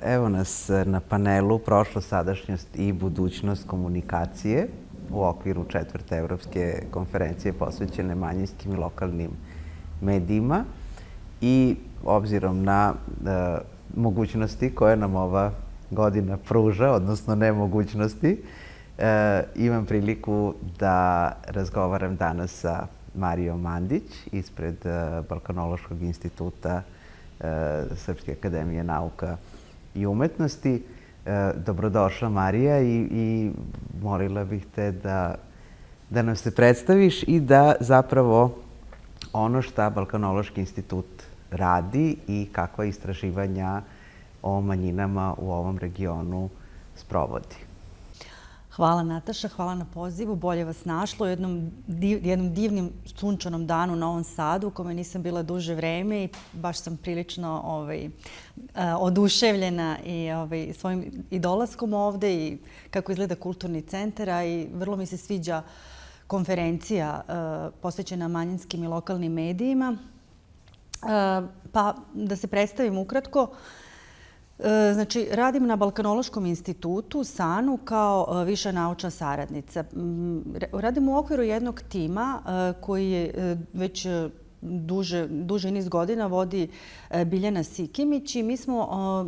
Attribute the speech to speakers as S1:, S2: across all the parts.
S1: Evo nas na panelu Prošlost, sadašnjost i budućnost komunikacije u okviru 4. Evropske konferencije posvećene manjinskim i lokalnim medijima i obzirom na mogućnosti koje nam ova godina pruža, odnosno nemogućnosti, imam priliku da razgovaram danas sa Marijom Mandić ispred Balkanološkog instituta Srpske akademije nauka i umetnosti. Dobrodošla, Marija, i molila bih te da nam se predstaviš i da zapravo ono šta Balkanološki institut radi i kakva istraživanja o manjinama u ovom regionu sprovodi.
S2: Hvala, Nataša, hvala na pozivu. Bolje vas našlo u jednom divnim sunčanom danu u Novom Sadu u kome nisam bila duže vreme i baš sam prilično oduševljena i svojim i dolaskom ovde i kako izgleda kulturni centar, a i vrlo mi se sviđa konferencija posvećena manjinskim i lokalnim medijima. Pa da se predstavim ukratko. Znači, radim na Balkanološkom institutu SANU kao viša naučna saradnica. Radim u okviru jednog tima koji je već duže niz godina vodi Biljana Sikimić i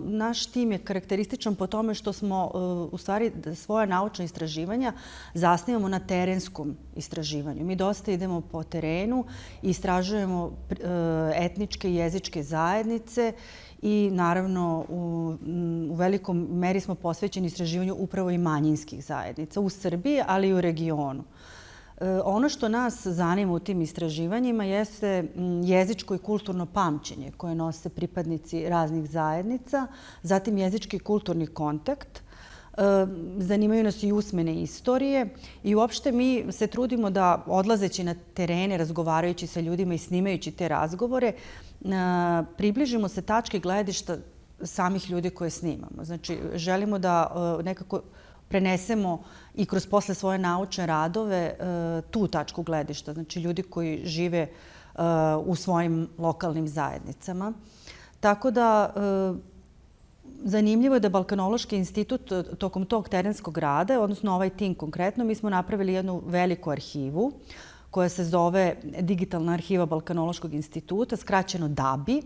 S2: naš tim je karakterističan po tome što smo u stvari svoja naučna istraživanja zasnivamo na terenskom istraživanju. Mi dosta idemo po terenu i istražujemo etničke i jezičke zajednice i naravno u velikom meri smo posvećeni istraživanju upravo i manjinskih zajednica u Srbiji, ali i u regionu. Ono što nas zanima u tim istraživanjima jeste jezičko i kulturno pamćenje koje nose pripadnici raznih zajednica, zatim jezički i kulturni kontakt. Zanimaju nas i usmene istorije i uopšte mi se trudimo da odlazeći na terene, razgovarajući sa ljudima i snimajući te razgovore, približimo se tačke gledišta samih ljudi koje snimamo. Znači, želimo da nekako prenesemo i kroz posle svoje naučne radove tu tačku gledišta, znači ljudi koji žive u svojim lokalnim zajednicama. Tako da zanimljivo je da Balkanološki institut tokom tog terenskog rada, odnosno ovaj tim konkretno, mi smo napravili jednu veliku arhivu koja se zove Digitalna arhiva Balkanološkog instituta, skraćeno DABI.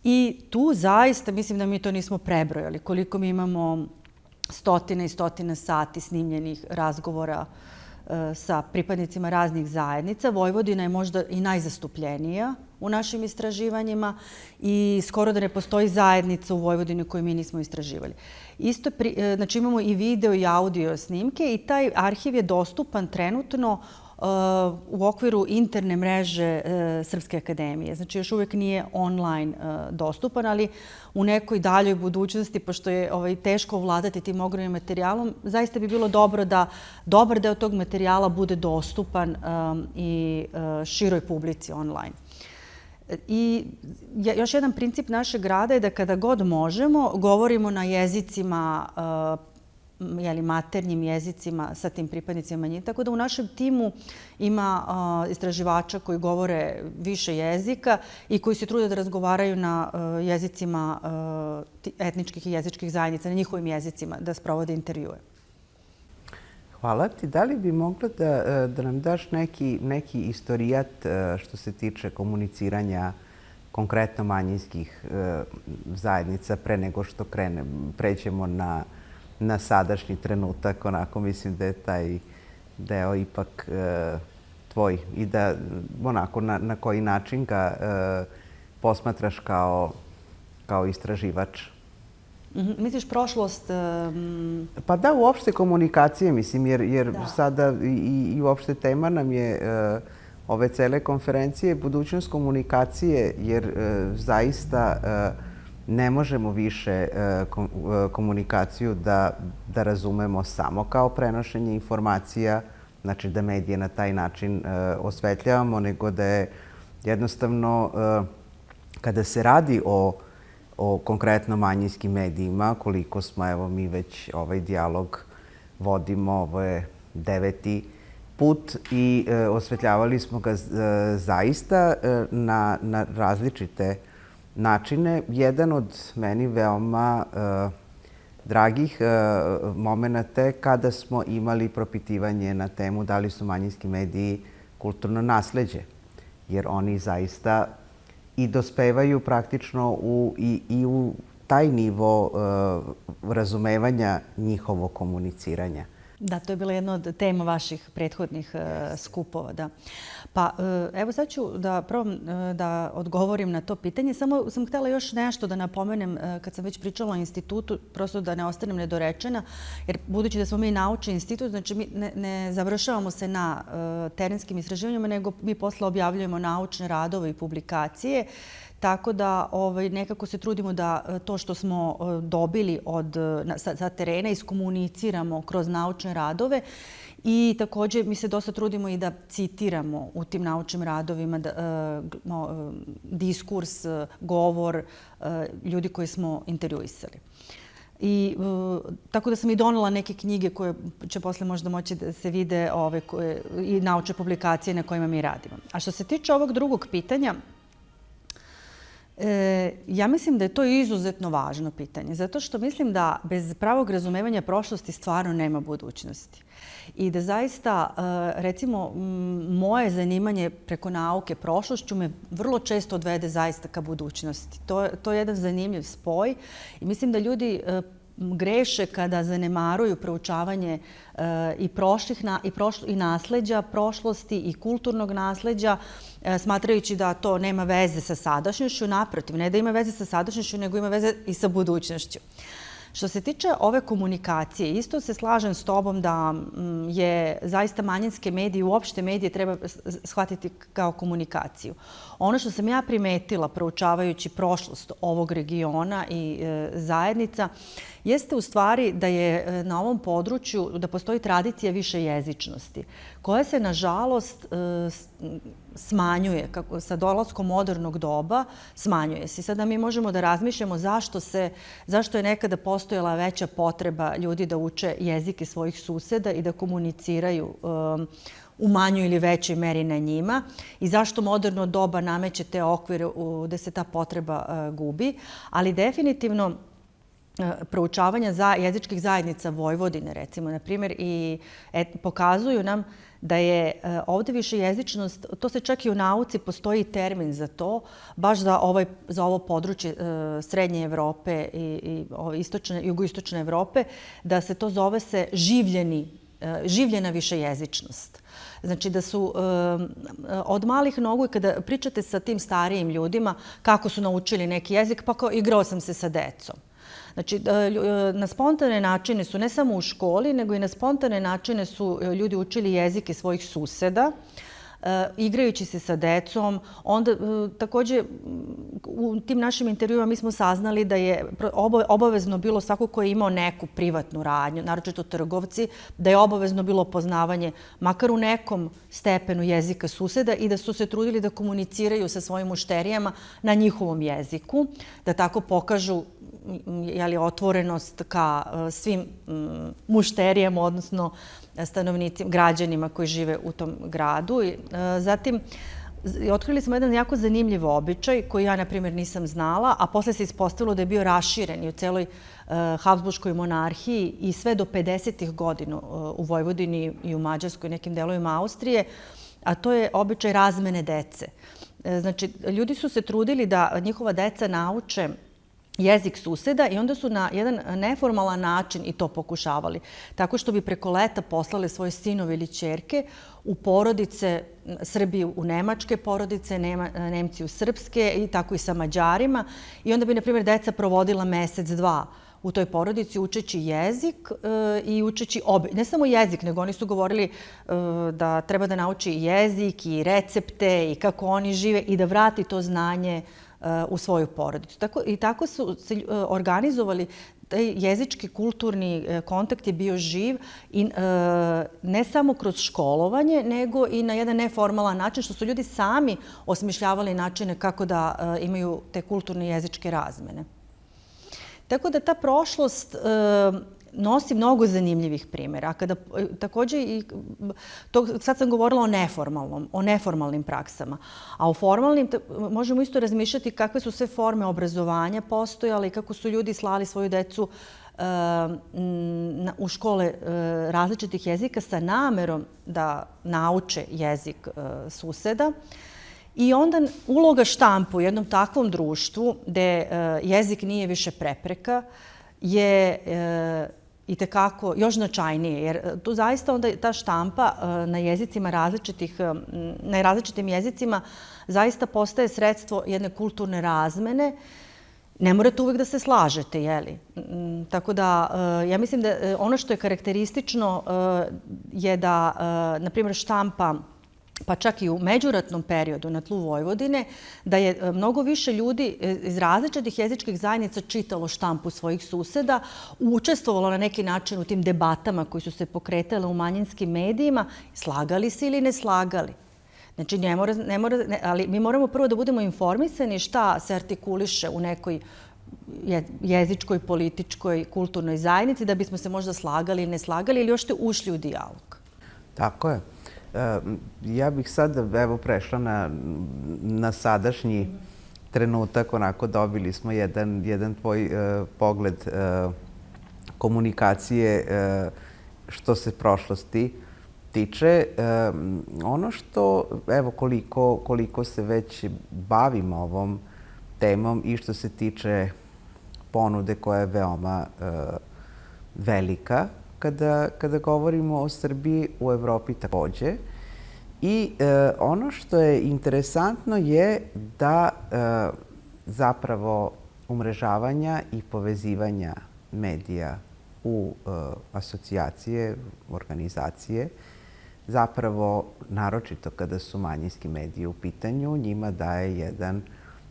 S2: I tu zaista, mislim da mi to nismo prebrojali, koliko mi imamo stotine i stotine sati snimljenih razgovora sa pripadnicima raznih zajednica. Vojvodina je možda i najzastupljenija u našim istraživanjima i skoro da ne postoji zajednica u Vojvodini koju mi nismo istraživali. Znači imamo i video i audio snimke i taj arhiv je dostupan trenutno u okviru interne mreže Srpske akademije. Znači još uvijek nije online dostupan, ali u nekoj daljoj budućnosti, pošto je teško ovladati tim ogromnim materijalom, zaista bi bilo dobro da dobar deo tog materijala bude dostupan i široj publici online. I još jedan princip našeg rada je da kada god možemo, govorimo na jezicima maternjim jezicima sa tim pripadnicima manjina. Tako da u našem timu ima istraživača koji govore više jezika i koji se trude da razgovaraju na jezicima etničkih i jezičkih zajednica, na njihovim jezicima, da sprovode intervjue.
S1: Hvala ti. Da li bi mogla da nam daš neki istorijat što se tiče komuniciranja konkretno manjinskih zajednica pre nego što pređemo na sadašnji trenutak? Onako mislim da je taj deo ipak tvoj i da onako na koji način ga posmatraš kao istraživač.
S2: Misliš prošlost?
S1: Pa da, uopšte komunikacije, mislim, jer sada i uopšte tema nam je ove cele konferencije budućnost komunikacije, jer zaista ne možemo više komunikaciju da razumemo samo kao prenošenje informacija, znači da medije na taj način osvetljavamo, nego da je jednostavno kada se radi o konkretno manjinskim medijima, koliko smo, evo mi već ovaj dijalog vodimo, ovo je 9. put i osvetljavali smo ga zaista na različite načine. Jedan od meni veoma dragih momenata je kada smo imali propitivanje na temu da li su manjinski mediji kulturno nasleđe, jer oni zaista i dospevaju praktično i u taj nivo razumevanja njihovog komuniciranja.
S2: Da, to je bila jedna od tema vaših prethodnih skupova, da. Pa evo sad ću da probam da odgovorim na to pitanje. Samo sam htjela još nešto da napomenem kad sam već pričala o institutu, prosto da ne ostanem nedorečena, jer budući da smo mi naučni institut, znači mi ne završavamo se na terenskim istraživanjima, nego mi posle objavljujemo naučne radove i publikacije. Tako da nekako se trudimo da to što smo dobili sa terena iskomuniciramo kroz naučne radove i također mi se dosta trudimo i da citiramo u tim naučnim radovima diskurs, govor ljudi koje smo intervjuisali. Tako da sam i donela neke knjige koje će posle možda moći da se vide i naučne publikacije na kojima mi radimo. A što se tiče ovog drugog pitanja, ja mislim da je to izuzetno važno pitanje, zato što mislim da bez pravog razumevanja prošlosti stvarno nema budućnosti. I da zaista, recimo, moje zanimanje preko nauke prošlošću me vrlo često odvede zaista ka budućnosti. To je jedan zanimljiv spoj i mislim da ljudi greše kada zanemaruju proučavanje i nasleđa prošlosti i kulturnog nasleđa, smatrajući da to nema veze sa sadašnjošću. Naprotiv, ne da ima veze sa sadašnjošću, nego ima veze i sa budućnošću. Što se tiče ove komunikacije, isto se slažem s tobom da je zaista manjinske medije, uopšte medije treba shvatiti kao komunikaciju. Ono što sam ja primetila proučavajući prošlost ovog regiona i zajednica jeste u stvari da je na ovom području da postoji tradicija višejezičnosti koja se nažalost smanjuje sa dolaskom modernog doba, smanjuje se. Sada mi možemo da razmišljamo zašto je nekada postojala veća potreba ljudi da uče jezike svojih suseda i da komuniciraju u manjoj ili većoj meri na njima i zašto moderno doba nameće te okvire da se ta potreba gubi. Ali definitivno proučavanja jezičkih zajednica Vojvodine, recimo, na primjer, i pokazuju nam da je ovdje višejezičnost, to se čak i u nauci postoji termin za to, baš za ovo područje Srednje Evrope i jugoistočne Evrope, da se to zove se življena višejezičnost. Znači da su od malih nogu, kada pričate sa tim starijim ljudima kako su naučili neki jezik, pa kao igrao sam se sa decom. Znači, na spontane načine su, ne samo u školi, nego i na spontane načine su ljudi učili jezike svojih suseda, igrajući se sa decom. Onda, također, u tim našim intervjuima mi smo saznali da je obavezno bilo svako ko je imao neku privatnu radnju, naročito trgovci, da je obavezno bilo poznavanje makar u nekom stepenu jezika suseda i da su se trudili da komuniciraju sa svojim mušterijama na njihovom jeziku, da tako pokažu otvorenost ka svim mušterijama, odnosno stanovnicima, građanima koji žive u tom gradu. Zatim, otkrili smo jedan jako zanimljiv običaj koji ja, na primjer, nisam znala, a posle se ispostavilo da je bio raširen i u celoj Habsburškoj monarhiji i sve do 50. godina u Vojvodini i u Mađarskoj i nekim delovima Austrije, a to je običaj razmene dece. Znači, ljudi su se trudili da njihova deca nauče jezik suseda i onda su na jedan neformalan način i to pokušavali. Tako što bi preko leta poslali svoje sinove ili ćerke u porodice, Srbi u nemačke porodice, Nemci u srpske i tako i sa Mađarima. I onda bi, na primjer, deca provodila mesec, dva u toj porodici učeći jezik i učeći ne samo jezik, nego oni su govorili da treba da nauči jezik i recepte i kako oni žive i da vrati to znanje u svoju porodicu. I tako su se organizovali, taj jezički kulturni kontakt je bio živ i ne samo kroz školovanje, nego i na jedan neformalan način, što su ljudi sami osmišljavali načine kako da imaju te kulturne jezičke razmene. Tako da ta prošlost nosi mnogo zanimljivih primjera. Također, sad sam govorila o neformalnim praksama, a o formalnim možemo isto razmišljati kakve su sve forme obrazovanja postojale i kako su ljudi slali svoju decu u škole različitih jezika sa namerom da nauče jezik suseda. I onda uloga štampe u jednom takvom društvu gde jezik nije više prepreka je itekako još značajnije, jer tu zaista onda ta štampa na različitim jezicima zaista postaje sredstvo jedne kulturne razmene. Ne morate uvijek da se slažete, jeli? Tako da, ja mislim da ono što je karakteristično je da, na primjer, štampa, pa čak i u međuratnom periodu na tlu Vojvodine, da je mnogo više ljudi iz različitih jezičkih zajednica čitalo štampu svojih suseda, učestvovalo na neki način u tim debatama koji su se pokretale u manjinskim medijima, slagali se ili ne slagali. Znači, ali mi moramo prvo da budemo informisani šta se artikuliše u nekoj jezičkoj, političkoj, kulturnoj zajednici, da bismo se možda slagali ili ne slagali ili još ste ušli u dijalog.
S1: Tako je. Ja bih sad prešla na sadašnji trenutak. Onako dobili smo jedan tvoj pogled komunikacije što se prošlosti tiče. Ono što, koliko se već bavimo ovom temom i što se tiče ponude koja je veoma velika, kada govorimo o Srbiji, u Evropi takođe. I ono što je interesantno je da zapravo umrežavanja i povezivanja medija u asocijacije, organizacije, zapravo, naročito kada su manjinski mediji u pitanju, njima daje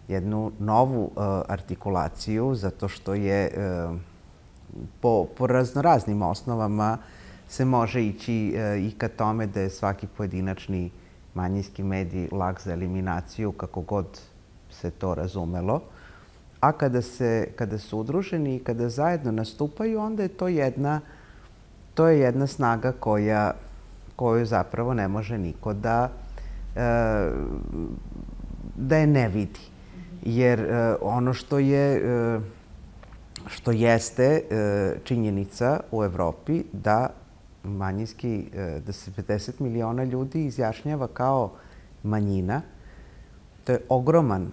S1: jednu novu artikulaciju, zato što je po raznoraznim osnovama se može ići i ka tome da je svaki pojedinačni manjinski medij lak za eliminaciju, kako god se to razumelo. A kada su udruženi i kada zajedno nastupaju, onda je to je jedna snaga koju zapravo ne može niko da je ne vidi. Jer ono što jeste činjenica u Evropi da se 50 miliona ljudi izjašnjava kao manjina. To je ogroman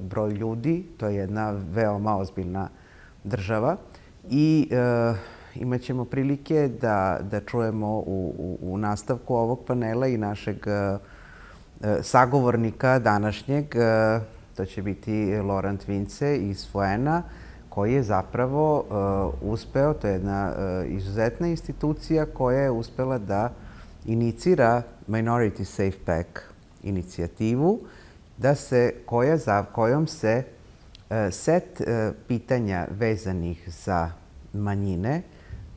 S1: broj ljudi, to je jedna veoma ozbiljna država i imat ćemo prilike da čujemo u nastavku ovog panela i našeg sagovornika današnjeg, to će biti Laurent Vince iz FOENA, koji je zapravo uspeo, to je jedna izuzetna institucija koja je uspela da inicira Minority Safe Pack inicijativu, kojom se set pitanja vezanih za manjine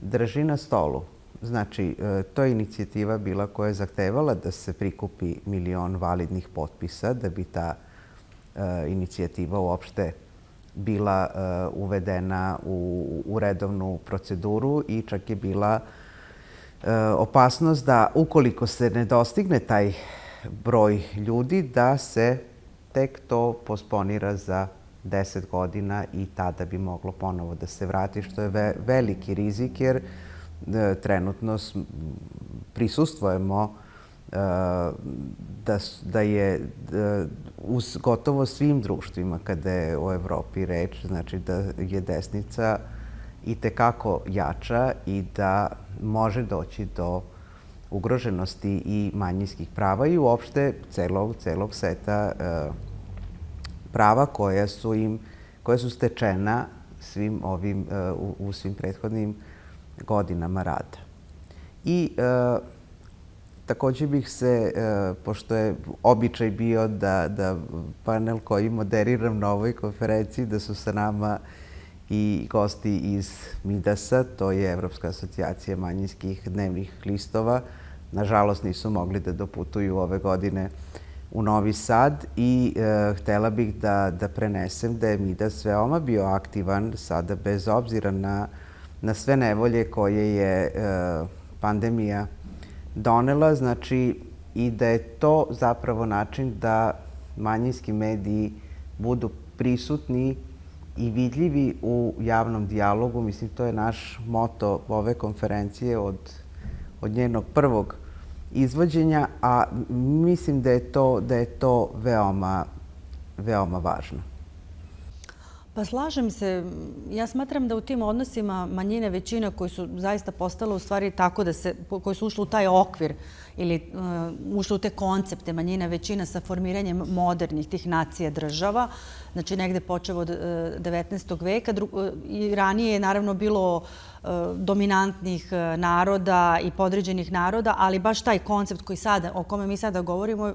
S1: drži na stolu. Znači, to je inicijativa bila koja je zahtevala da se prikupi 1 milion validnih potpisa da bi ta inicijativa uopšte bila uvedena u redovnu proceduru i čak je bila opasnost da ukoliko se ne dostigne taj broj ljudi, da se tek to posponira za 10 godina i tada bi moglo ponovo da se vrati, što je veliki rizik jer trenutno prisustvujemo da je u gotovo svim društvima kada je o Evropi reč, znači da je desnica itekako jača i da može doći do ugroženosti i manjinskih prava i uopšte celog seta prava koja su stečena u svim prethodnim godinama rada. I takođe bih se, pošto je običaj bio da panel koji moderiram na ovoj konferenciji, da su sa nama i gosti iz MIDAS-a, to je Evropska asocijacija manjinskih dnevnih listova. Nažalost, nisu mogli da doputuju ove godine u Novi Sad i htela bih da prenesem da je Midas veoma bio aktivan sada bez obzira na sve nevolje koje je pandemija donela, znači i da je to zapravo način da manjinski mediji budu prisutni i vidljivi u javnom dijalogu. Mislim, to je naš moto ove konferencije od njenog prvog izvođenja, a mislim da je to veoma važno.
S2: Pa slažem se. Ja smatram da u tim odnosima manjine većina koji su zaista postale u stvari tako koji su ušli u taj okvir ili ušli u te koncepte manjina većina sa formiranjem modernih tih nacija država, znači negde počevo od 19. veka i ranije je naravno bilo dominantnih naroda i podređenih naroda, ali baš taj koncept o kome mi sada govorimo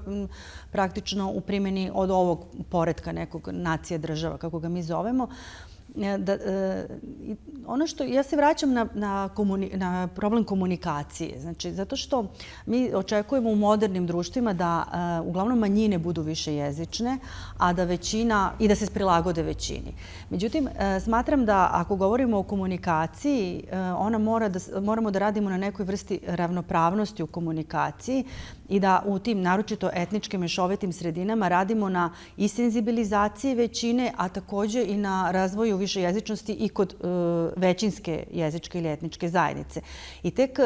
S2: praktično u primjeni od ovog poretka nekog nacije država, kako ga mi zovemo. Ono što ja se vraćam na problem komunikacije, znači zato što mi očekujemo u modernim društvima da uglavnom manjine budu više jezične, a da većina i da se prilagode većini. Međutim, smatram da ako govorimo o komunikaciji, moramo da radimo na nekoj vrsti ravnopravnosti u komunikaciji i da u tim naročito etnički mešovitim sredinama radimo na i senzibilizaciji većine, a takođe i na razvoju višejezičnosti i kod većinske jezičke ili etničke zajednice. I tek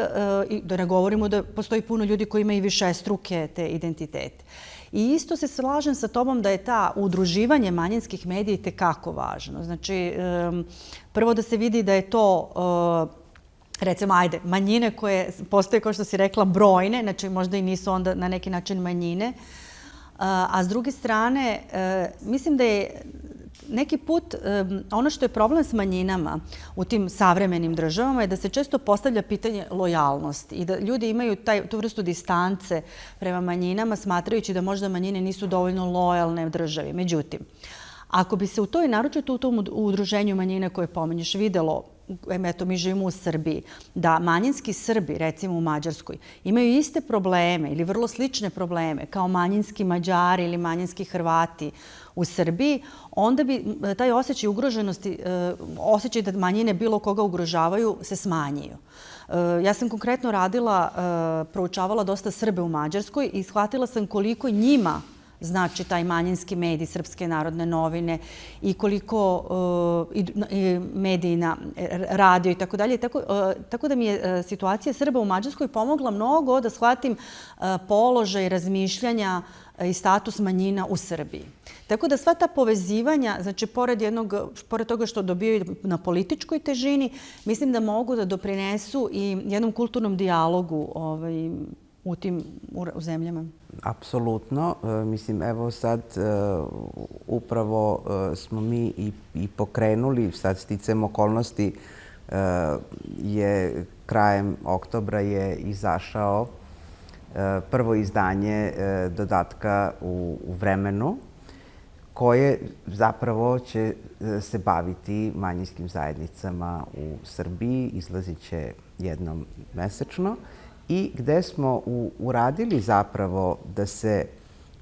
S2: da ne govorimo da postoji puno ljudi koji imaju višestruke te identitete. I isto se slažem sa tobom da je ta udruživanje manjinskih medija itekako važno. Znači, prvo da se vidi da je to recimo, manjine koje postoje, kao što si rekla, brojne, znači možda i nisu onda na neki način manjine. A s druge strane, mislim da je neki put ono što je problem s manjinama u tim savremenim državama je da se često postavlja pitanje lojalnosti i da ljudi imaju tu vrstu distance prema manjinama smatrajući da možda manjine nisu dovoljno lojalne državi. Međutim, ako bi se u toj, naročito u tom udruženju manjine koje pomenješ, videlo, eto mi živimo u Srbiji, da manjinski Srbi, recimo u Mađarskoj, imaju iste probleme ili vrlo slične probleme kao manjinski Mađari ili manjinski Hrvati u Srbiji, onda bi taj osjećaj ugroženosti, osjećaj da manjine bilo koga ugrožavaju, se smanjio. Ja sam konkretno proučavala dosta Srbe u Mađarskoj i shvatila sam koliko njima znači taj manjinski medij, Srpske narodne novine i koliko mediji na radio i tako dalje. Tako da mi je situacija Srba u Mađarskoj pomogla mnogo da shvatim položaj razmišljanja i status manjina u Srbiji. Tako da sva ta povezivanja, znači pored toga što dobijaju na političkoj težini, mislim da mogu da doprinesu i jednom kulturnom dijalogu u tim zemljama.
S1: Apsolutno. Mislim, evo sad upravo smo mi i pokrenuli, sad sticajem okolnosti je krajem oktobra je izašao prvo izdanje dodatka u Vremenu, koje zapravo će se baviti manjinskim zajednicama u Srbiji, izlazit će jednom mesečno i gde smo uradili zapravo da se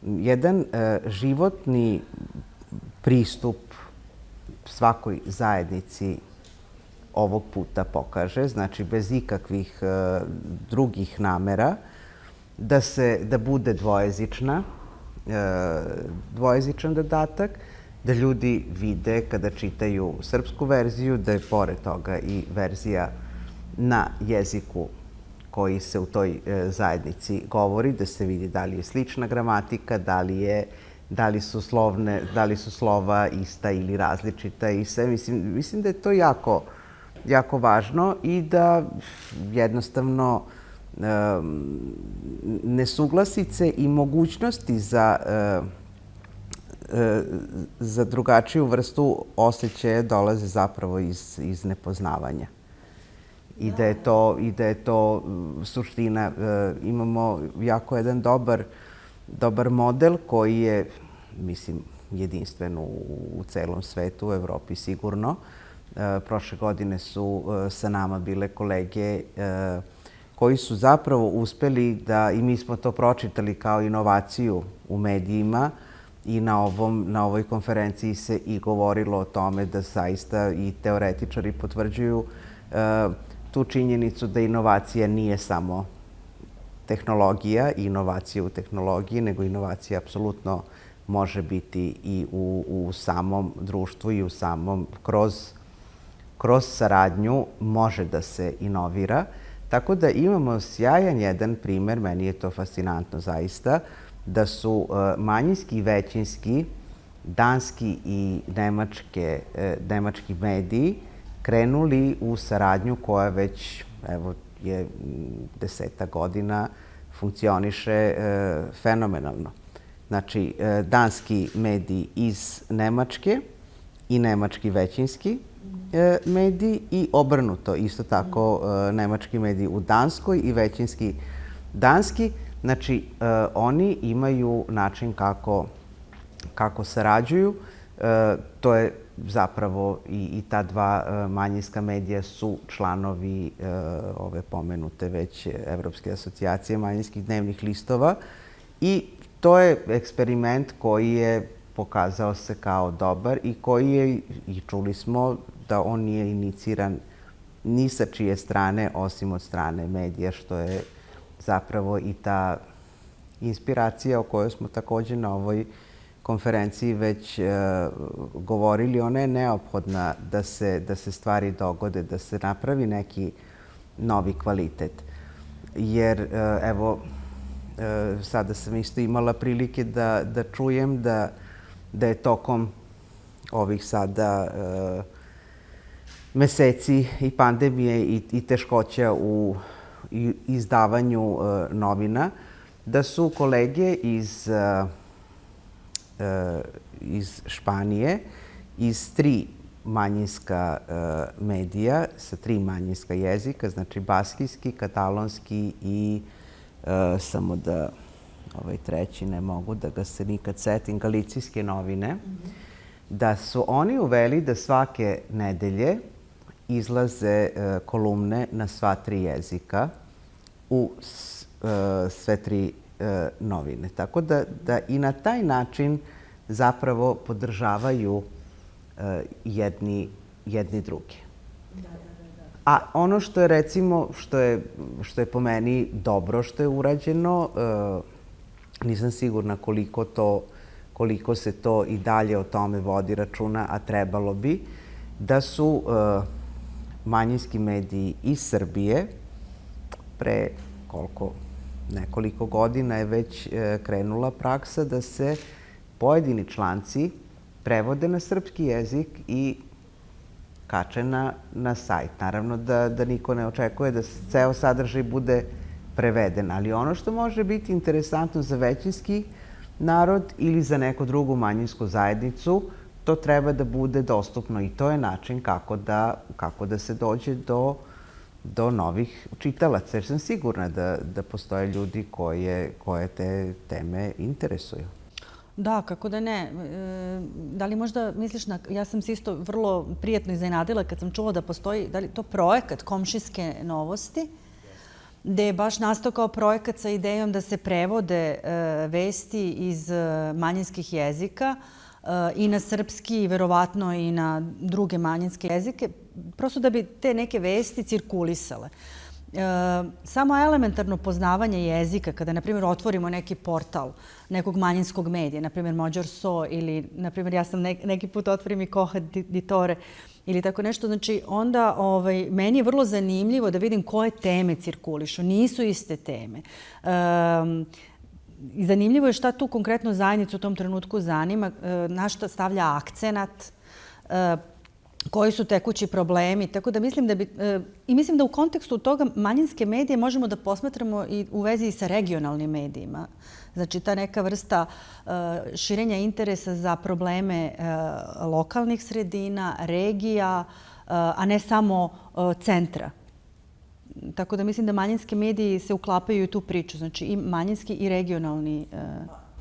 S1: jedan životni pristup svakoj zajednici ovog puta pokaže, znači bez ikakvih drugih namera, da bude dvojezičan dodatak, da ljudi vide kada čitaju srpsku verziju, da je pored toga i verzija na jeziku koji se u toj zajednici govori, da se vidi da li je slična gramatika, da li su slova ista ili različita i sve. Mislim da je to jako važno i da jednostavno nesuglasice i mogućnosti za drugačiju vrstu osjećaja dolaze zapravo iz nepoznavanja. I da je to suština. Imamo jako jedan dobar model koji je, mislim, jedinstven u celom svetu, u Evropi sigurno. Prošle godine su sa nama bile kolege koji su zapravo uspeli da, i mi smo to pročitali kao inovaciju u medijima, i na ovoj konferenciji se i govorilo o tome da zaista i teoretičari potvrđuju tu činjenicu da inovacija nije samo tehnologija i inovacija u tehnologiji, nego inovacija apsolutno može biti i u samom društvu i u samom, kroz saradnju može da se inovira. Tako da imamo sjajan jedan primer, meni je to fascinantno zaista, da su manjinski i većinski, danski i nemački mediji krenuli u saradnju koja već, evo, je 10 godina funkcioniše fenomenalno. Znači, danski mediji iz Nemačke i nemački većinski mediji i obrnuto, isto tako nemački mediji u Danskoj i većinski danski. Znači, oni imaju način kako sarađuju. To je zapravo i ta dva manjinska medija su članovi ove pomenute već Evropske asocijacije manjinskih dnevnih listova i to je eksperiment koji je pokazao se kao dobar i koji je, i čuli smo da on nije iniciran ni sa čije strane, osim od strane medija, što je zapravo i ta inspiracija o kojoj smo takođe na ovoj konferenciji već govorili. Ona je neophodna da se stvari dogode, da se napravi neki novi kvalitet. Jer, evo, sada sam isto imala prilike da čujem da je tokom ovih sada meseci i pandemije i teškoća u izdavanju novina, da su kolege iz Španije, iz 3 manjinska medija, sa 3 manjinska jezika, znači baskijski, katalonski i samo da ovaj treći ne mogu da ga se nikad setim, galicijske novine, da su oni uveli da svake nedelje izlaze kolumne na sva 3 jezika u sve 3 novine. Tako da i na taj način zapravo podržavaju jedni drugi. A ono što je, recimo, što je po meni dobro što je urađeno, nisam sigurna koliko se to i dalje o tome vodi računa, a trebalo bi, da su manjinski mediji iz Srbije pre nekoliko godina je već krenula praksa da se pojedini članci prevode na srpski jezik i kače na sajt. Naravno da niko ne očekuje da ceo sadržaj bude preveden, ali ono što može biti interesantno za većinski narod ili za neku drugu manjinsku zajednicu, to treba da bude dostupno i to je način kako da se dođe do novih čitalaca, jer sam sigurna da postoje ljudi koje te teme interesuju.
S2: Da, kako da ne. Da li možda misliš ja sam se isto vrlo prijatno iznenadila kad sam čula da postoji, da li to projekat Komšijske novosti, gde je baš nastao kao projekat sa idejom da se prevode vesti iz manjinskih jezika i na srpski i verovatno i na druge manjinske jezike, prosto da bi te neke vesti cirkulisale. Samo elementarno poznavanje jezika, kada, na primjer, otvorimo neki portal nekog manjinskog medija, na primjer Mođor.so ili, na primjer, ja sam neki put otvorim i Koha Ditore ili tako nešto, znači onda meni je vrlo zanimljivo da vidim koje teme cirkulišu. Nisu iste teme. I zanimljivo je šta tu konkretno zajednicu u tom trenutku zanima, na šta stavlja akcenat, koji su tekući problemi. Tako da mislim mislim da u kontekstu toga manjinske medije možemo da posmatramo i u vezi sa regionalnim medijima. Znači ta neka vrsta širenja interesa za probleme lokalnih sredina, regija, a ne samo centra. Tako da mislim da manjinski mediji se uklapaju u tu priču. Znači i manjinski i regionalni.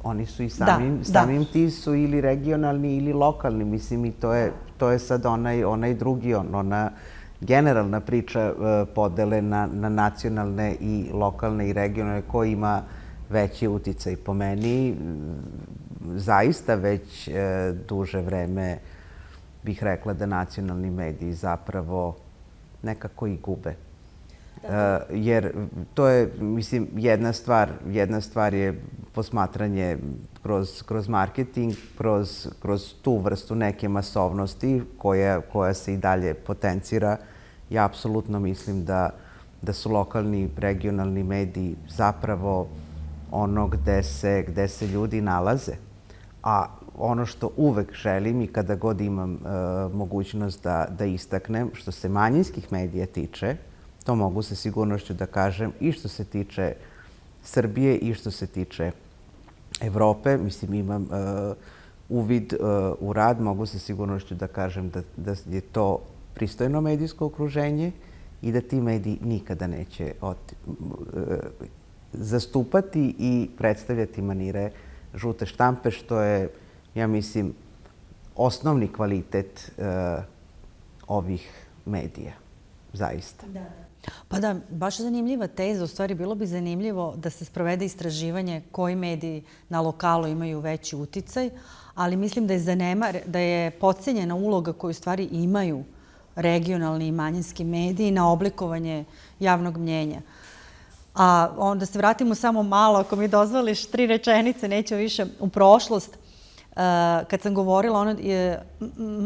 S1: Oni su i samim ti su ili regionalni ili lokalni. Mislim, i to je sad onaj drugi, ona generalna priča podele na nacionalne i lokalne i regionalne, ko ima veći uticaj. Po meni, zaista već duže vreme bih rekla da nacionalni mediji zapravo nekako i gube. Jer to je, mislim, jedna stvar je posmatranje kroz marketing, kroz tu vrstu neke masovnosti koja se i dalje potencira. Ja apsolutno mislim da su lokalni, regionalni mediji zapravo ono gde se ljudi nalaze. A ono što uvek želim i kada god imam mogućnost da istaknem, što se manjinskih medija tiče, to mogu sa sigurnošću da kažem i što se tiče Srbije i što se tiče Evrope. Mislim, imam uvid u rad, mogu sa sigurnošću da kažem da je to pristojno medijsko okruženje i da ti mediji nikada neće zastupati i predstavljati manire žute štampe, što je, ja mislim, osnovni kvalitet ovih medija. Zaista.
S2: Pa da, baš je zanimljiva teza. U stvari, bilo bi zanimljivo da se sprovede istraživanje koji mediji na lokalu imaju veći uticaj, ali mislim da je podcenjena uloga koju u stvari imaju regionalni i manjinski mediji na oblikovanje javnog mnjenja. A onda se vratimo samo malo, ako mi dozvoliš, 3 rečenice, neću više, u prošlost. Kad sam govorila,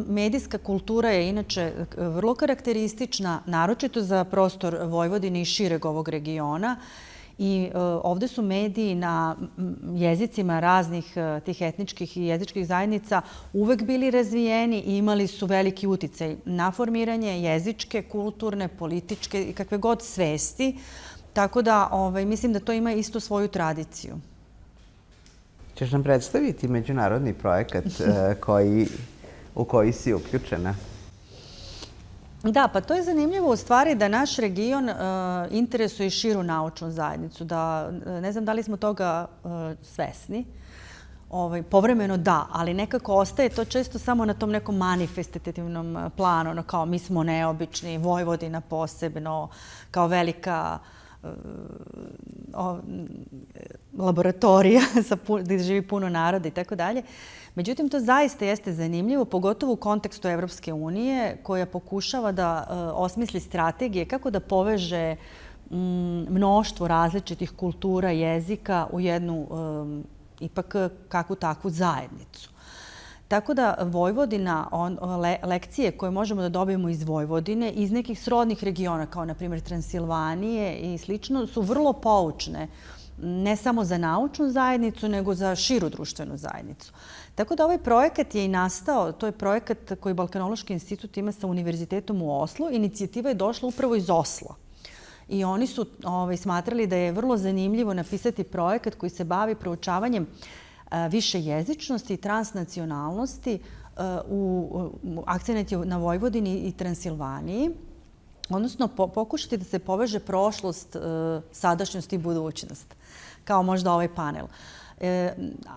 S2: medijska kultura je inače vrlo karakteristična, naročito za prostor Vojvodine i šireg ovog regiona. I ovde su mediji na jezicima raznih tih etničkih i jezičkih zajednica uvek bili razvijeni i imali su veliki uticaj na formiranje jezičke, kulturne, političke i kakve god svesti. Tako da mislim da to ima isto svoju tradiciju.
S1: Ćeš nam predstaviti međunarodni projekat u koji si uključena?
S2: Da, pa to je zanimljivo u stvari da naš region interesuje širu naučnu zajednicu. Ne znam da li smo toga svesni. Povremeno da, ali nekako ostaje to često samo na tom nekom manifestativnom planu, kao mi smo neobični, Vojvodina posebno, kao velika laboratorija gdje živi puno naroda i tako dalje. Međutim, to zaista jeste zanimljivo, pogotovo u kontekstu Evropske unije, koja pokušava da osmisli strategije kako da poveže mnoštvo različitih kultura, jezika u jednu ipak kakvu takvu zajednicu. Tako da Vojvodina, lekcije koje možemo da dobijemo iz Vojvodine, iz nekih srodnih regiona, kao na primjer Transilvanije i slično, su vrlo poučne, ne samo za naučnu zajednicu, nego za širu društvenu zajednicu. Tako da ovaj projekat je i nastao, to je projekat koji Balkanološki institut ima sa Univerzitetom u Oslu. Inicijativa je došla upravo iz Osla. I oni su smatrali da je vrlo zanimljivo napisati projekat koji se bavi proučavanjem više jezičnosti i transnacionalnosti. Akcenat je na Vojvodini i Transilvaniji. Odnosno, pokušati da se poveže prošlost, sadašnjost i budućnost, kao možda ovaj panel.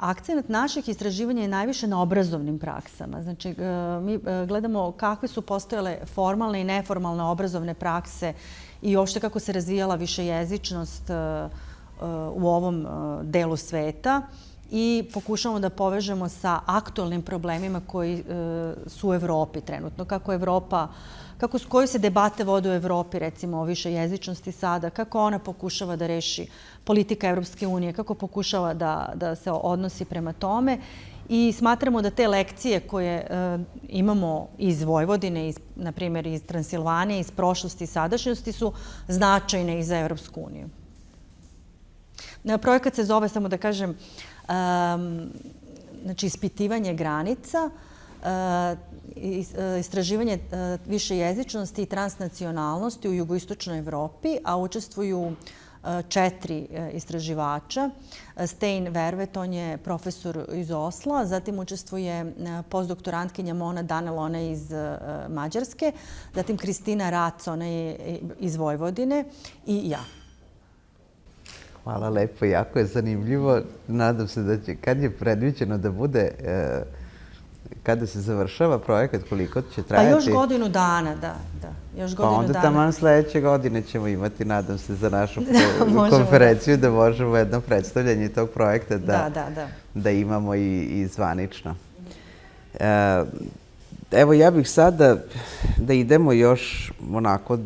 S2: Akcenat naših istraživanja je najviše na obrazovnim praksama. Znači, mi gledamo kakve su postojale formalne i neformalne obrazovne prakse i uopšte kako se razvijala višejezičnost u ovom delu sveta i pokušamo da povežemo sa aktualnim problemima koji su u Evropi trenutno. Koji se debate vode u Evropi, recimo o višejezičnosti sada, kako ona pokušava da reši politika Evropske unije, kako pokušava da se odnosi prema tome. I smatramo da te lekcije koje imamo iz Vojvodine, na primjer iz Transilvanije, iz prošlosti i sadašnjosti su značajne i za Evropsku uniju. Projekat se zove, samo da kažem, znači ispitivanje granica, istraživanje višejezičnosti i transnacionalnosti u jugoistočnoj Evropi, a učestvuju 4 istraživača. Stein Vervet, on je profesor iz Osla, zatim učestvuje postdoktorantkinja Mona Danel, ona je iz Mađarske, zatim Kristina Rac, ona je iz Vojvodine i ja.
S1: Hvala lepo, jako je zanimljivo. Nadam se da će, kad je predviđeno da bude kada se završava projekat, koliko će
S2: Pa
S1: trajati?
S2: još godinu dana, da. Još
S1: Pa
S2: godinu
S1: onda
S2: dana.
S1: taman sledeće godine ćemo imati, nadam se, za našu
S2: možemo,
S1: konferenciju da možemo jedno predstavljanje tog projekta da imamo i zvanično. Evo, ja bih sada da idemo još onako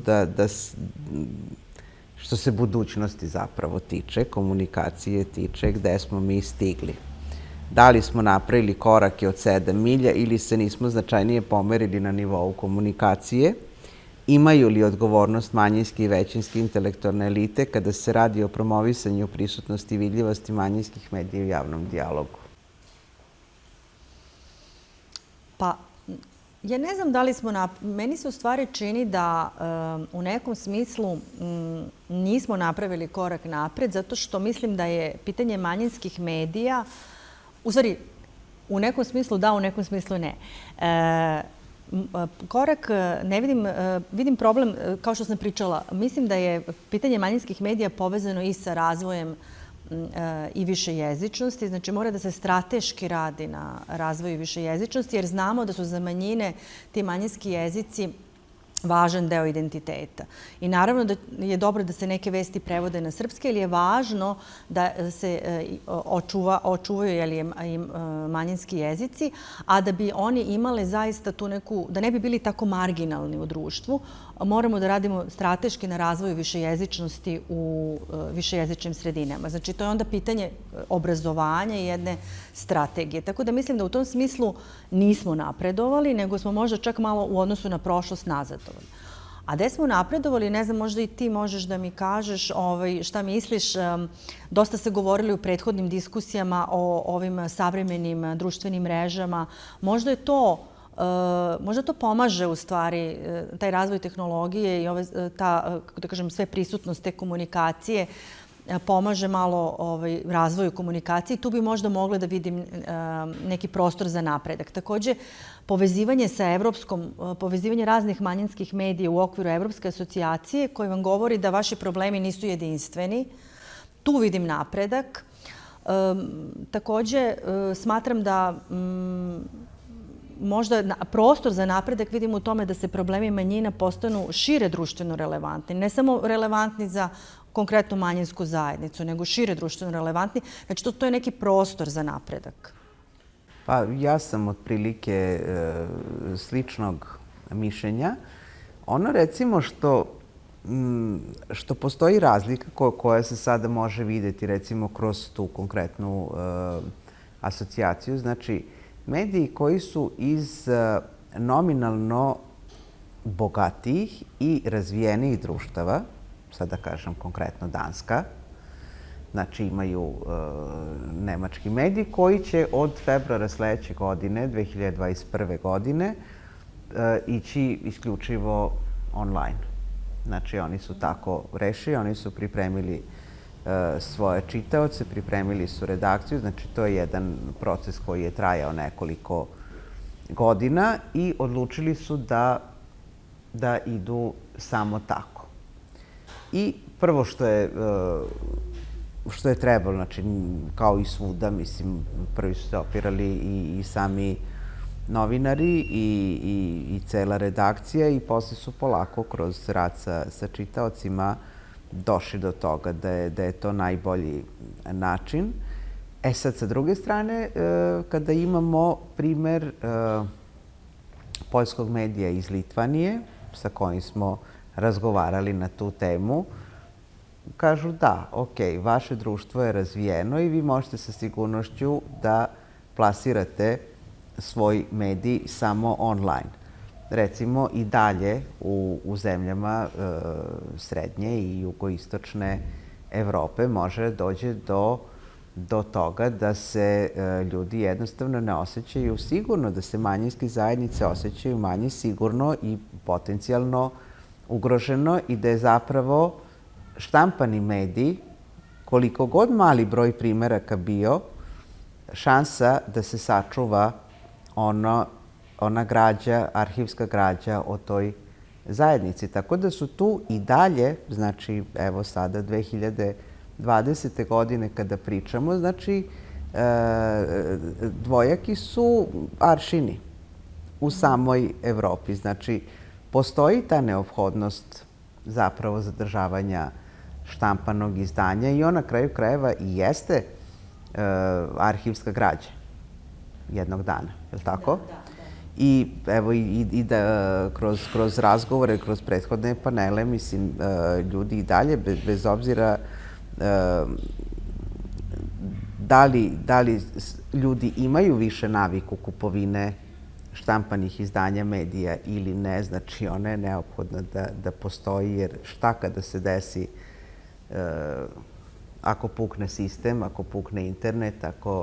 S1: što se budućnosti zapravo tiče, komunikacije tiče, gde smo mi stigli. Da li smo napravili korake od 7 milja ili se nismo značajnije pomerili na nivou komunikacije? Imaju li odgovornost manjinske i većinske intelektualne elite kada se radi o promovisanju prisutnosti i vidljivosti manjinskih medija u javnom dijalogu?
S2: Pa, ja ne znam da li smo... Meni se u stvari čini da u nekom smislu nismo napravili korak napred, zato što mislim da je pitanje manjinskih medija, u stvari, u nekom smislu da, u nekom smislu ne. Korak, ne vidim problem, kao što sam pričala, mislim da je pitanje manjinskih medija povezano i sa razvojem i višejezičnosti. Znači, mora da se strateški radi na razvoju višejezičnosti, jer znamo da su za manjine ti manjinski jezici važan deo identiteta. I naravno da je dobro da se neke vesti prevode na srpski, jer je važno da se očuvaju manjinski jezici, a da bi oni imali zaista tu neku, da ne bi bili tako marginalni u društvu, moramo da radimo strateški na razvoju višejezičnosti u višejezičnim sredinama. Znači, to je onda pitanje obrazovanja i jedne strategije. Tako da mislim da u tom smislu nismo napredovali, nego smo možda čak malo u odnosu na prošlost nazadovali. A gde smo napredovali, ne znam, možda i ti možeš da mi kažeš šta misliš. Dosta se govorili u prethodnim diskusijama o ovim savremenim društvenim mrežama. Možda to pomaže u stvari, taj razvoj tehnologije i ta, da kažem, sve prisutnost te komunikacije pomaže malo razvoju komunikacije. Tu bi možda mogla da vidim neki prostor za napredak. Takođe, povezivanje raznih manjinskih medija u okviru Evropske asocijacije koji vam govori da vaši problemi nisu jedinstveni. Tu vidim napredak. Takođe, smatram da možda prostor za napredak vidim u tome da se problemi manjina postanu šire društveno relevantni. Ne samo relevantni za konkretnu manjinsku zajednicu, nego šire društveno relevantni. Znači, to je neki prostor za napredak.
S1: Pa ja sam otprilike sličnog mišljenja. Ono, recimo, što postoji razlika koja se sada može videti, recimo, kroz tu konkretnu asocijaciju. Znači, mediji koji su iz nominalno bogatijih i razvijenijih društava, sad da kažem konkretno Danska, znači imaju nemački mediji koji će od februara sledeće godine, 2021. godine, ići isključivo online. Znači oni su tako rešili, oni su pripremili svoje čitaoce, pripremili su redakciju, znači to je jedan proces koji je trajao nekoliko godina i odlučili su da idu samo tako. I prvo što je trebalo, znači kao i svuda, mislim, prvi su se opirali i sami novinari i cela redakcija i posle su polako kroz rad sa čitaocima došli do toga da je to najbolji način. E sad, sa druge strane, kada imamo primer poljskog medija iz Litvanije, sa kojim smo razgovarali na tu temu, kažu da, ok, vaše društvo je razvijeno i vi možete sa sigurnošću da plasirate svoj medij samo online. Recimo, i dalje u zemljama srednje i jugoistočne Evrope može dođe do toga da se ljudi jednostavno ne osjećaju sigurno, da se manjinske zajednice osjećaju manje sigurno i potencijalno ugroženo i da je zapravo štampani medij, koliko god mali broj primeraka bio, šansa da se sačuva ona građa, arhivska građa o toj zajednici. Tako da su tu i dalje, znači evo sada 2020. godine kada pričamo, znači dvojaki su aršini u samoj Evropi. Znači, postoji ta neophodnost zapravo zadržavanja štampanog izdanja i on na kraju krajeva i jeste arhivska građa jednog dana, je li tako? Da. I evo i da kroz razgovore, kroz prethodne panele, mislim, ljudi i dalje, bez obzira da li ljudi imaju više naviku kupovine štampanih izdanja medija ili ne, znači ona je neophodna da postoji, jer šta kada se desi ako pukne sistem, ako pukne internet,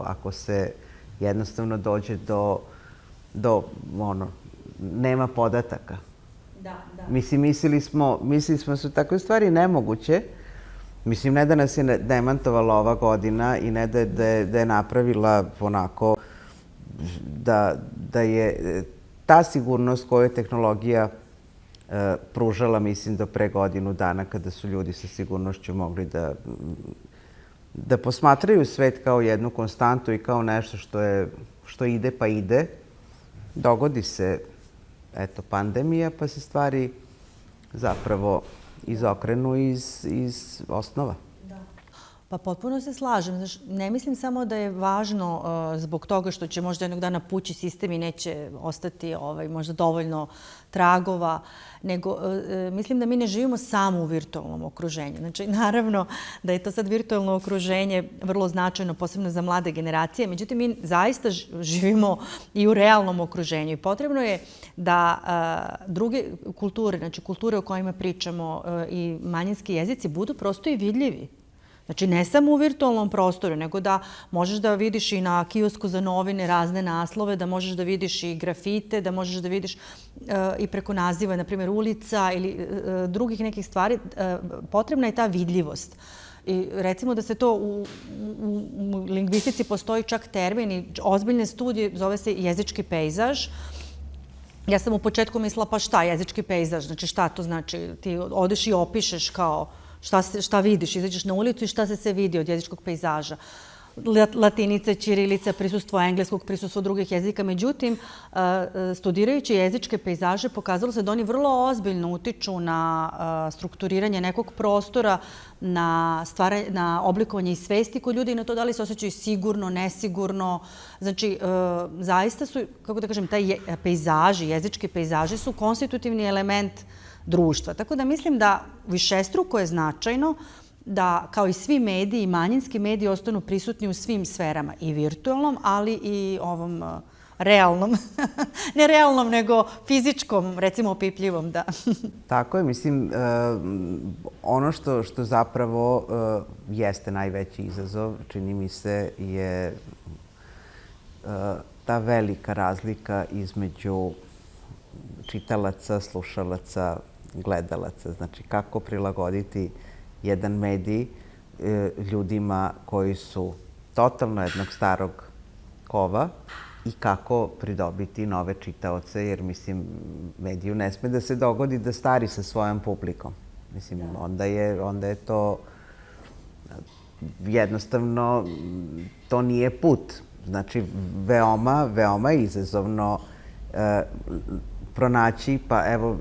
S1: ako se jednostavno dođe do nema podataka. Da. Mislim, mislili smo su takve stvari nemoguće. Mislim, ne da nas je demantovala ova godina i ne da je napravila onako da je ta sigurnost koju je tehnologija pružala, mislim, do pre godinu dana, kada su ljudi sa sigurnošću mogli da posmatraju svet kao jednu konstantu i kao nešto što ide pa ide. Dogodi se, eto, pandemija, pa se stvari zapravo izokrenu iz osnova.
S2: Pa potpuno se slažem. Znaš, ne mislim samo da je važno zbog toga što će možda jednog dana pući sistem i neće ostati možda dovoljno tragova, nego mislim da mi ne živimo samo u virtualnom okruženju. Znači, naravno da je to sad virtualno okruženje vrlo značajno, posebno za mlade generacije, međutim, mi zaista živimo i u realnom okruženju i potrebno je da druge kulture, znači kulture o kojima pričamo i manjinski jezici budu prosto i vidljivi. Znači, ne samo u virtualnom prostoru, nego da možeš da vidiš i na kiosku za novine razne naslove, da možeš da vidiš i grafite, da možeš da vidiš i preko naziva, na primjer, ulica ili drugih nekih stvari. Potrebna je ta vidljivost. I recimo da se to u lingvistici postoji čak termin i ozbiljne studije, zove se jezički pejzaž. Ja sam u početku mislila, pa šta jezički pejzaž? Znači, šta to znači? Ti odeš i opišeš kao šta vidiš, izađeš na ulicu i šta se sve vidi od jezičkog pejzaža. Latinica, ćirilica, prisustvo engleskog, prisustvo drugih jezika. Međutim, studirajući jezičke pejzaže, pokazalo se da oni vrlo ozbiljno utiču na strukturiranje nekog prostora, na oblikovanje i svesti kod ljudi i na to da li se osjećaju sigurno, nesigurno. Znači, zaista su, kako da kažem, taj pejzaži, jezički pejzaži su konstitutivni element društva. Tako da mislim da višestruko je značajno da, kao i svi mediji, manjinski mediji ostanu prisutni u svim sferama, i virtualnom, ali i ovom realnom. Ne realnom, nego fizičkom, recimo opipljivom, da.
S1: Tako je, mislim, ono što zapravo jeste najveći izazov, čini mi se, je ta velika razlika između čitalaca, slušalaca, gledalaca. Znači, kako prilagoditi jedan medij ljudima koji su totalno jednog starog kova i kako pridobiti nove čitaoce, jer, mislim, mediju ne sme da se dogodi da stari sa svojom publikom. Mislim, onda je to jednostavno, to nije put. Znači, veoma izazovno pronaći, pa evo,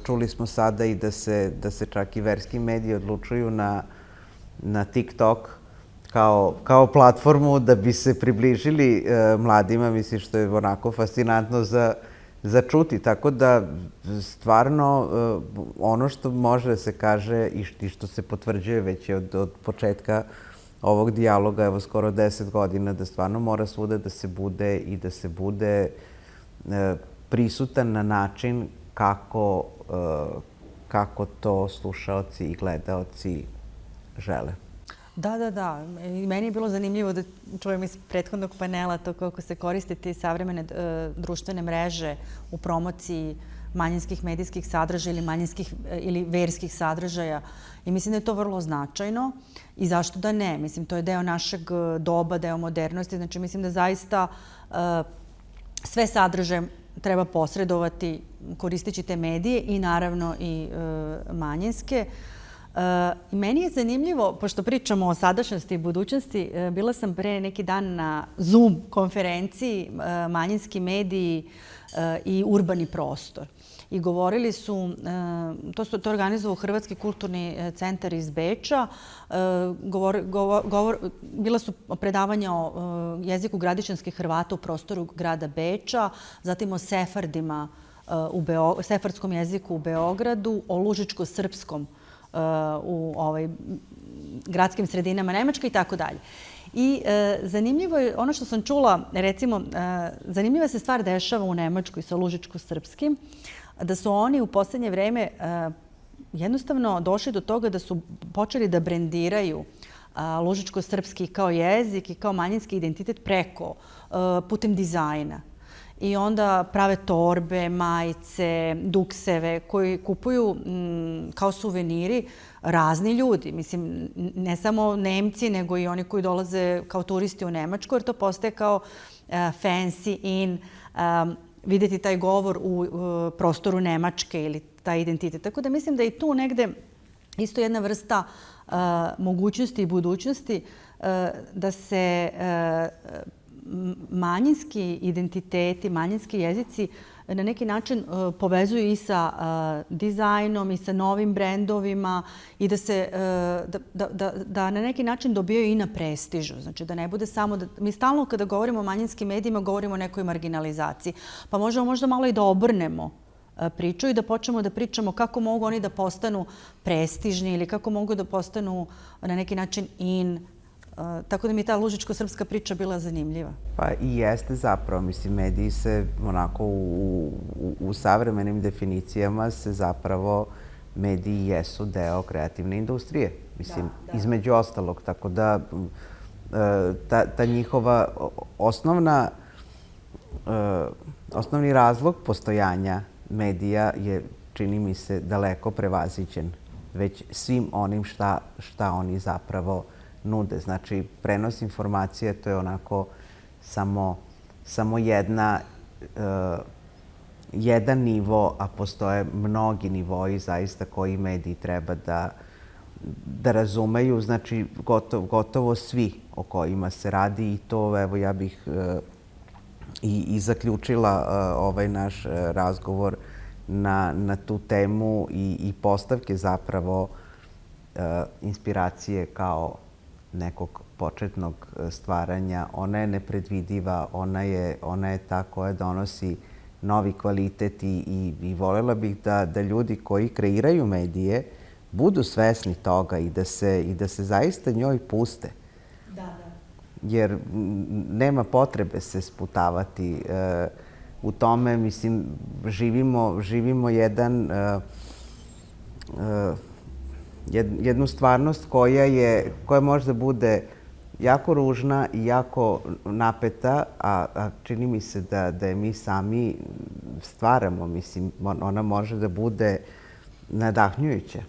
S1: čuli smo sada i da se čak i verski mediji odlučuju na TikTok kao platformu da bi se približili mladima, mislim, što je onako fascinantno za čuti. Tako da, stvarno, ono što može da se kaže i što se potvrđuje već od početka ovog dijaloga, evo skoro 10 godina, da stvarno mora svuda da se bude i da se bude prisutan na način kako to slušaoci i gledaoci žele.
S2: Da. I meni je bilo zanimljivo da čujem iz prethodnog panela to kako se koriste te savremene društvene mreže u promociji manjinskih medijskih sadržaja ili manjinskih ili verskih sadržaja. I mislim da je to vrlo značajno. I zašto da ne? Mislim, to je deo našeg doba, deo modernosti. Znači, mislim da zaista sve sadržaje treba posredovati koristeći te medije i naravno i manjinske. I meni je zanimljivo, pošto pričamo o sadašnjosti i budućnosti, bila sam pre neki dan na Zoom konferenciji Manjinski mediji i urbani prostor. I govorili su, to organizovao Hrvatski kulturni centar iz Beča, bila su predavanja o jeziku gradišćanskih Hrvata u prostoru grada Beča, zatim o sefardima, sefardskom jeziku u Beogradu, o lužičko-srpskom u gradskim sredinama Nemačke i tako dalje. I zanimljivo je, ono što sam čula, recimo, zanimljiva se stvar dešava u Nemačkoj sa lužičko-srpskim, da su oni u poslednje vreme jednostavno došli do toga da su počeli da brendiraju lužičko-srpski kao jezik i kao manjinski identitet putem dizajna. I onda prave torbe, majice, dukseve koji kupuju kao suveniri razni ljudi. Mislim, ne samo Nemci, nego i oni koji dolaze kao turisti u Nemačku, jer to postaje kao fancy in, vidjeti taj govor u prostoru Nemačke ili taj identitet. Tako da mislim da je tu negde isto jedna vrsta mogućnosti i budućnosti da se manjinski identiteti, manjinski jezici na neki način povezuju i sa dizajnom i sa novim brendovima i da na neki način dobijaju i na prestižu. Znači da ne bude samo da... Mi stalno kada govorimo o manjinskim medijima govorimo o nekoj marginalizaciji. Pa možemo možda malo i da obrnemo priču i da počnemo da pričamo kako mogu oni da postanu prestižni ili kako mogu da postanu na neki način tako da mi je ta lužičko-srpska priča bila zanimljiva.
S1: Pa i jeste zapravo. Mislim, mediji se onako u savremenim definicijama se zapravo mediji jesu deo kreativne industrije. Mislim, između ostalog. Tako da ta njihova osnovni razlog postojanja medija je, čini mi se, daleko prevaziđen već svim onim šta oni zapravo nude. Znači, prenos informacije, to je onako samo jedan nivo, a postoje mnogi nivoji zaista koji mediji treba da razumeju. Znači, gotovo svi o kojima se radi i to, evo, ja bih i zaključila ovaj naš razgovor na tu temu i postavke zapravo inspiracije kao nekog početnog stvaranja. Ona je nepredvidiva, ona je ta koja donosi novi kvalitet i voljela bih da ljudi koji kreiraju medije budu svesni toga i da se zaista njoj puste. Jer nema potrebe se sputavati u tome. Mislim, živimo jednu stvarnost koja možda bude jako ružna i jako napeta, a čini mi se da je mi sami stvaramo. Mislim, ona može da bude nadahnjujuća.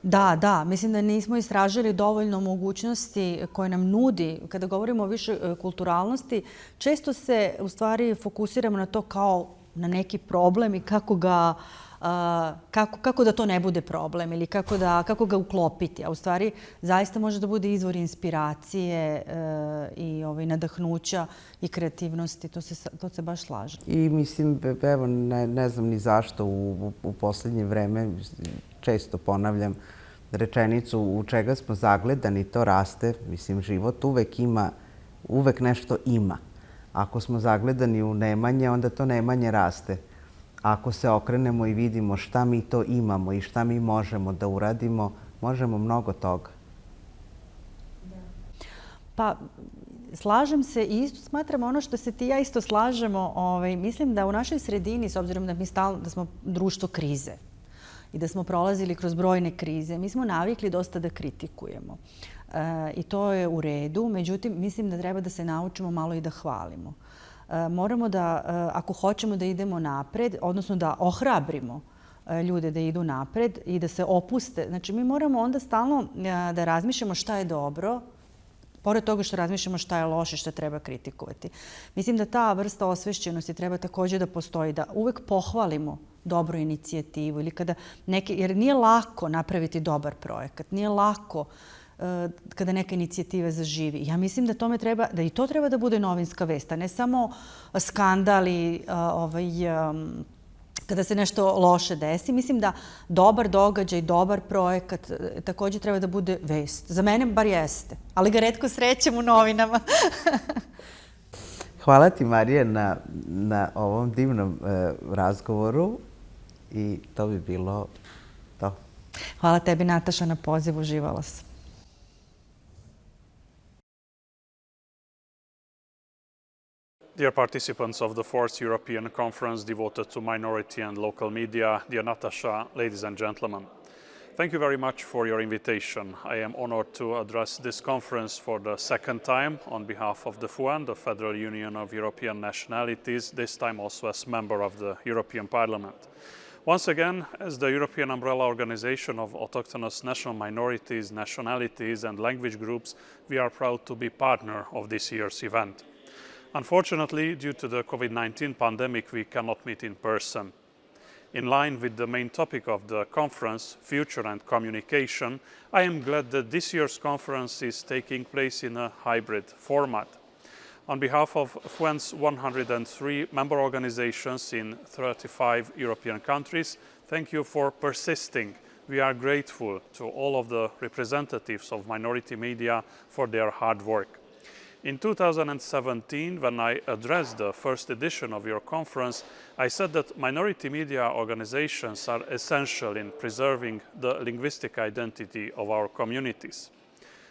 S2: Da. Mislim da nismo istražili dovoljno mogućnosti koje nam nudi. Kada govorimo o više kulturalnosti, često se u stvari fokusiramo na to kao na neki problem i kako da to ne bude problem ili kako ga uklopiti. A u stvari zaista može da bude izvor inspiracije i nadahnuća i kreativnosti. To se baš slaže.
S1: I mislim, evo, ne znam ni zašto u poslednje vreme često ponavljam rečenicu u čega smo zagledani, to raste. Mislim, život uvek nešto ima. Ako smo zagledani u nemanje, onda to nemanje raste. Ako se okrenemo i vidimo šta mi to imamo i šta mi možemo da uradimo, možemo mnogo toga.
S2: Pa, slažem se i isto smatram ono što se ti i ja isto slažemo. Mislim da u našoj sredini, s obzirom da smo društvo krize i da smo prolazili kroz brojne krize, mi smo navikli dosta da kritikujemo. I to je u redu, međutim, mislim da treba da se naučimo malo i da hvalimo. Moramo da, ako hoćemo da idemo napred, odnosno da ohrabrimo ljude da idu napred i da se opuste. Znači, mi moramo onda stalno da razmišljamo šta je dobro pored toga što razmišljamo šta je loše, šta treba kritikovati. Mislim da ta vrsta osvešćenosti treba također da postoji, da uvek pohvalimo dobru inicijativu ili jer nije lako napraviti dobar projekat, nije lako kada neka inicijativa zaživi. Ja mislim da i to treba da bude novinska vest, a ne samo skandali, kada se nešto loše desi. Mislim da dobar događaj, dobar projekat također treba da bude vest. Za mene bar jeste, ali ga retko srećem u novinama.
S1: Hvala ti, Marija, na ovom divnom razgovoru i to bi bilo to.
S2: Hvala tebi, Nataša, na pozivu. Uživala sam.
S3: Dear participants of the 4th European Conference devoted to minority and local media, dear Natasha, ladies and gentlemen, thank you very much for your invitation. I am honored to address this conference for the second time on behalf of the FUAN, the Federal Union of European Nationalities, this time also as member of the European Parliament. Once again, as the European umbrella organization of autochthonous national minorities, nationalities and language groups, we are proud to be partner of this year's event. Unfortunately, due to the COVID-19 pandemic, we cannot meet in person. In line with the main topic of the conference, future and communication, I am glad that this year's conference is taking place in a hybrid format. On behalf of FUAN's 103 member organizations in 35 European countries, thank you for persisting. We are grateful to all of the representatives of minority media for their hard work. In 2017, when I addressed the first edition of your conference, I said that minority media organizations are essential in preserving the linguistic identity of our communities.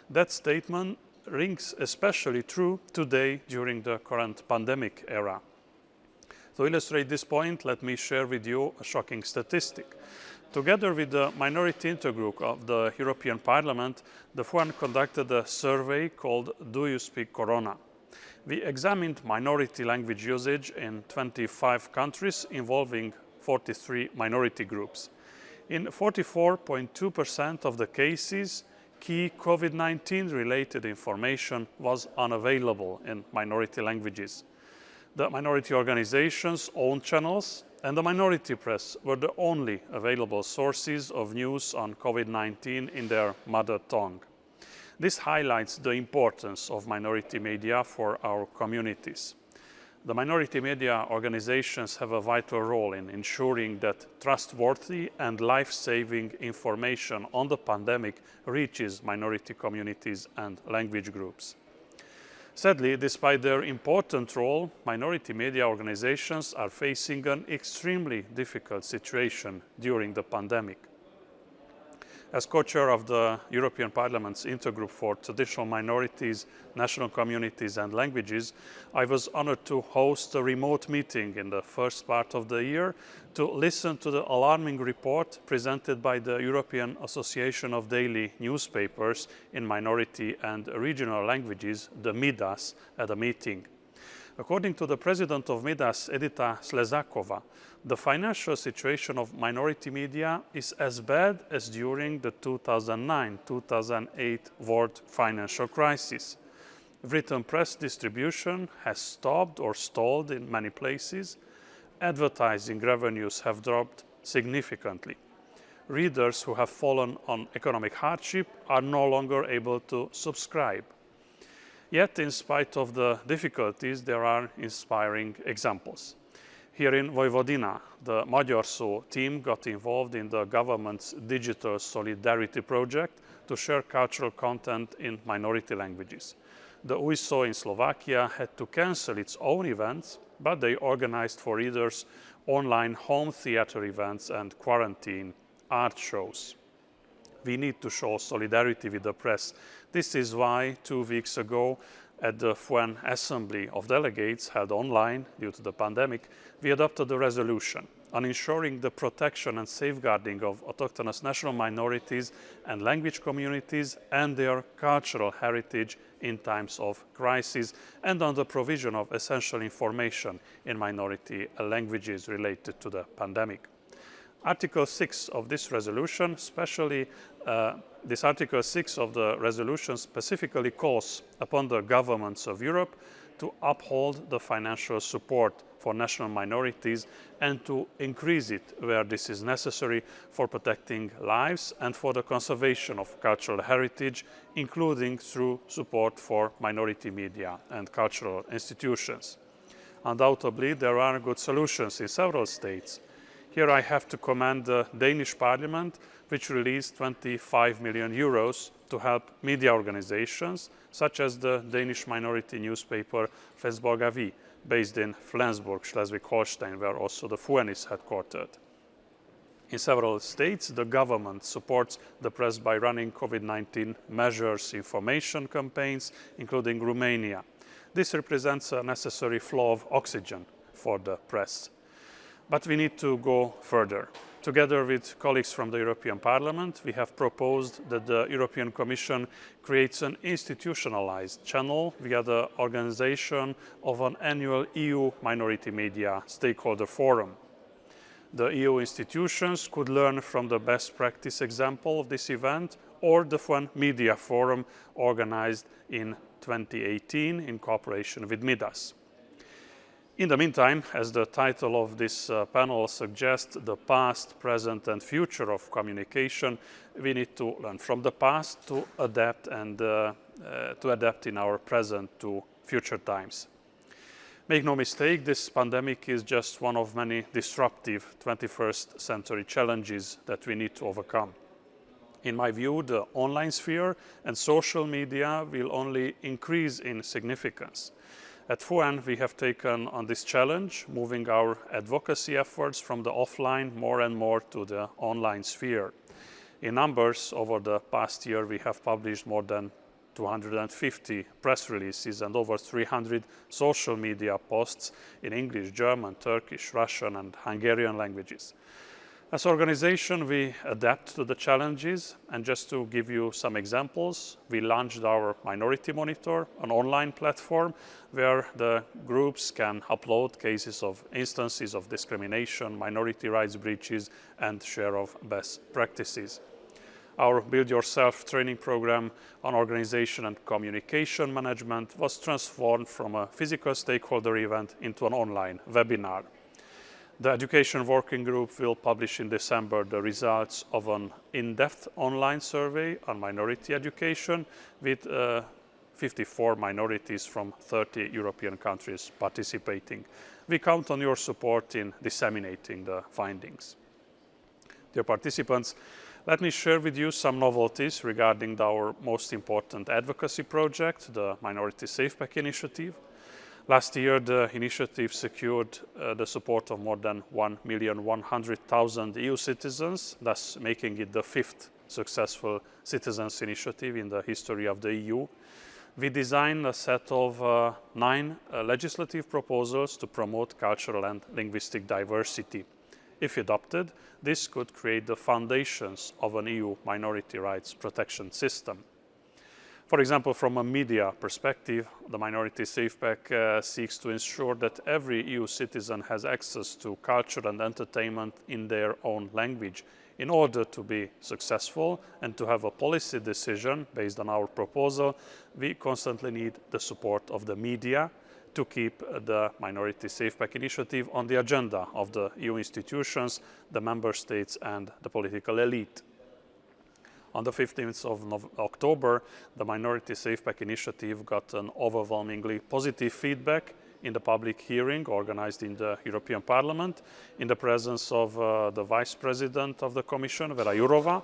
S3: That statement rings especially true today during the current pandemic era. To illustrate this point, let me share with you a shocking statistic. Together with the Minority Intergroup of the European Parliament, the FUAN conducted a survey called Do You Speak Corona? We examined minority language usage in 25 countries involving 43 minority groups. In 44.2% of the cases, key COVID-19 related information was unavailable in minority languages. The minority organizations' own channels and the minority press were the only available sources of news on COVID-19 in their mother tongue. This highlights the importance of minority media for our communities. The minority media organizations have a vital role in ensuring that trustworthy and life-saving information on the pandemic reaches minority communities and language groups. Sadly, despite their important role, minority media organizations are facing an extremely difficult situation during the pandemic. As co-chair of the European Parliament's Intergroup for Traditional Minorities, National Communities and Languages, I was honored to host a remote meeting in the first part of the year to listen to the alarming report presented by the European Association of Daily Newspapers in Minority and Regional Languages, the MIDAS, at a meeting. According to the president of MIDAS, Edita Slezakova, the financial situation of minority media is as bad as during the 2009-2008 world financial crisis. Written press distribution has stopped or stalled in many places. Advertising revenues have dropped significantly. Readers who have fallen on economic hardship are no longer able to subscribe. Yet, in spite of the difficulties, there are inspiring examples. Here in Vojvodina, the Magyar Szó team got involved in the government's digital solidarity project to share cultural content in minority languages. The Új Szó in Slovakia had to cancel its own events, but they organized for readers online home theater events and quarantine art shows. We need to show solidarity with the press. This is why 2 weeks ago, at the FUAN Assembly of Delegates held online due to the pandemic, we adopted a resolution on ensuring the protection and safeguarding of autochthonous national minorities and language communities and their cultural heritage in times of crisis, and on the provision of essential information in minority languages related to the pandemic. Article 6 of this resolution, especially this Article 6 of the resolution specifically calls upon the governments of Europe to uphold the financial support for national minorities and to increase it where this is necessary for protecting lives and for the conservation of cultural heritage, including through support for minority media and cultural institutions. Undoubtedly, there are good solutions in several states. Here I have to commend the Danish Parliament, which released 25 million euros to help media organizations, such as the Danish minority newspaper Flensborg Avis, based in Flensburg, Schleswig-Holstein, where also the FUEN is headquartered. In several states, the government supports the press by running COVID-19 measures information campaigns, including Romania. This represents a necessary flow of oxygen for the press. But we need to go further. Together with colleagues from the European Parliament, we have proposed that the European Commission creates an institutionalized channel via the organization of an annual EU Minority Media Stakeholder Forum. The EU institutions could learn from the best practice example of this event or the FUEN Media Forum organized in 2018 in cooperation with Midas. In the meantime, as the title of this panel suggests, the past, present and future of communication, we need to learn from the past to adapt and to adapt in our present to future times. Make no mistake, this pandemic is just one of many disruptive 21st century challenges that we need to overcome. In my view, the online sphere and social media will only increase in significance. At FUEN, we have taken on this challenge, moving our advocacy efforts from the offline more and more to the online sphere. In numbers, over the past year, we have published more than 250 press releases and over 300 social media posts in English, German, Turkish, Russian and Hungarian languages. As an organization, we adapt to the challenges, and just to give you some examples, we launched our Minority Monitor, an online platform where the groups can upload cases of instances of discrimination, minority rights breaches, and share of best practices. Our Build Yourself training program on organization and communication management was transformed from a physical stakeholder event into an online webinar. The Education Working Group will publish in December the results of an in-depth online survey on minority education with 54 minorities from 30 European countries participating. We count on your support in disseminating the findings. Dear participants, let me share with you some novelties regarding our most important advocacy project, the Minority SafePack initiative. Last year, the initiative secured the support of more than 1,100,000 EU citizens, thus making it the 5th successful citizens' initiative in the history of the EU. We designed a set of 9 legislative proposals to promote cultural and linguistic diversity. If adopted, this could create the foundations of an EU minority rights protection system. For example, from a media perspective, the Minority SafePack seeks to ensure that every EU citizen has access to culture and entertainment in their own language. In order to be successful and to have a policy decision based on our proposal, we constantly need the support of the media to keep the Minority SafePack initiative on the agenda of the EU institutions, the member states and the political elite. On the 15th of October, the Minority SafePack initiative got an overwhelmingly positive feedback in the public hearing organized in the European Parliament in the presence of the Vice President of the Commission, Vera Jourova.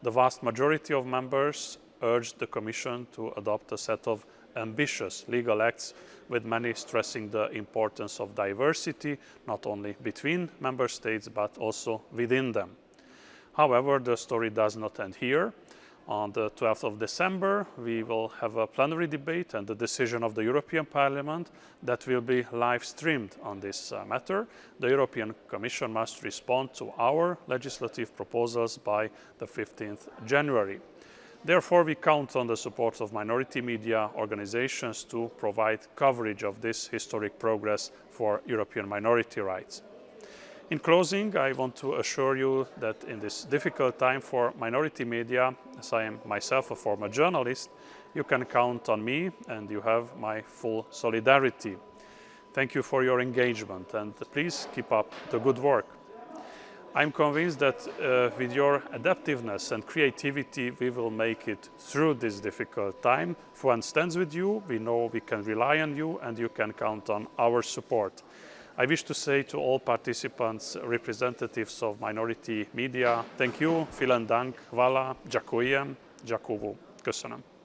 S3: The vast majority of members urged the Commission to adopt a set of ambitious legal acts, with many stressing the importance of diversity, not only between member states but also within them. However, the story does not end here. On the 12th of December, we will have a plenary debate and the decision of the European Parliament that will be live streamed on this matter. The European Commission must respond to our legislative proposals by the 15th January. Therefore, we count on the support of minority media organizations to provide coverage of this historic progress for European minority rights. In closing, I want to assure you that in this difficult time for minority media, as I am myself a former journalist, you can count on me and you have my full solidarity. Thank you for your engagement and please keep up the good work. I'm convinced that with your adaptiveness and creativity, we will make it through this difficult time. FUAN stands with you, we know we can rely on you and you can count on our support. I wish to say to all participants, representatives of minority media, thank you, vielen Dank, hvala, ďakujem, ďakujem. Köszönöm.